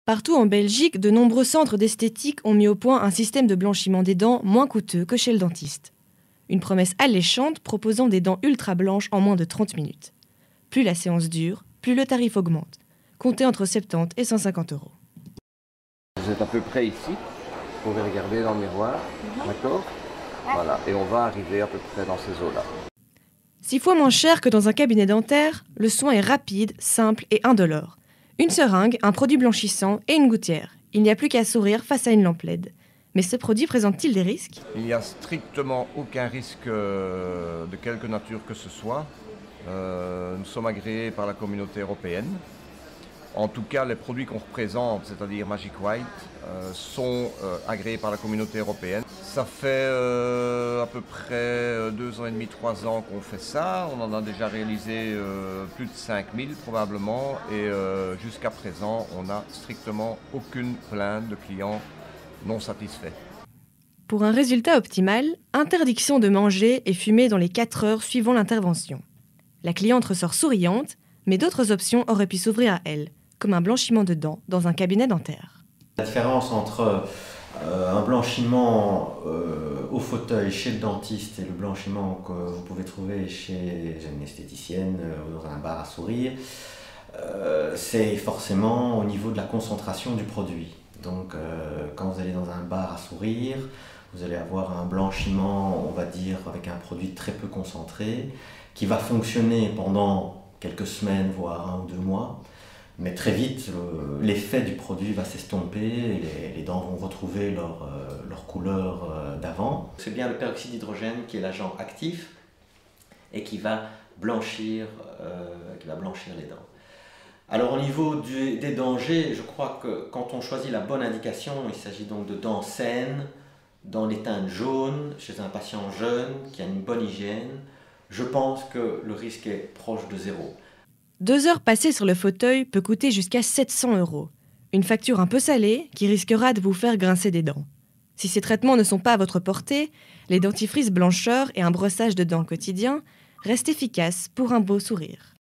Partout en Belgique, de nombreux centres d'esthétique ont mis au point un système de blanchiment des dents moins coûteux que chez le dentiste. Une promesse alléchante proposant des dents ultra blanches en moins de 30 minutes. Plus la séance dure, plus le tarif augmente. Comptez entre 70 et 150 euros. Vous êtes à peu près ici, vous pouvez regarder dans le miroir, d'accord? Voilà, et on va arriver à peu près dans ces eaux-là. 6 fois moins cher que dans un cabinet dentaire, le soin est rapide, simple et indolore. Une seringue, un produit blanchissant et une gouttière. Il n'y a plus qu'à sourire face à une lampe LED. Mais ce produit présente-t-il des risques? Il n'y a strictement aucun risque de quelque nature que ce soit. Nous sommes agréés par la communauté européenne. En tout cas, les produits qu'on représente, c'est-à-dire Magic White, sont agréés par la communauté européenne. Ça fait à peu près 2 ans et demi, 3 ans qu'on fait ça. On en a déjà réalisé plus de 5000 probablement. Et jusqu'à présent, on n'a strictement aucune plainte de clients non satisfaits. Pour un résultat optimal, interdiction de manger et fumer dans les 4 heures suivant l'intervention. La cliente ressort souriante, mais d'autres options auraient pu s'ouvrir à elle, comme un blanchiment de dents dans un cabinet dentaire. La différence entre un blanchiment au fauteuil chez le dentiste et le blanchiment que vous pouvez trouver chez une esthéticienne ou dans un bar à sourire, c'est forcément au niveau de la concentration du produit. Donc quand vous allez dans un bar à sourire, vous allez avoir un blanchiment, on va dire, avec un produit très peu concentré, qui va fonctionner pendant quelques semaines, voire 1 ou 2 mois. Mais très vite, l'effet du produit va s'estomper et les dents vont retrouver leur couleur d'avant. C'est bien le peroxyde d'hydrogène qui est l'agent actif et qui va blanchir les dents. Alors au niveau des dangers, je crois que quand on choisit la bonne indication, il s'agit donc de dents saines, dans les teintes jaunes, chez un patient jeune qui a une bonne hygiène, je pense que le risque est proche de 0. 2 heures passées sur le fauteuil peut coûter jusqu'à 700 euros. Une facture un peu salée qui risquera de vous faire grincer des dents. Si ces traitements ne sont pas à votre portée, les dentifrices blancheurs et un brossage de dents quotidien restent efficaces pour un beau sourire.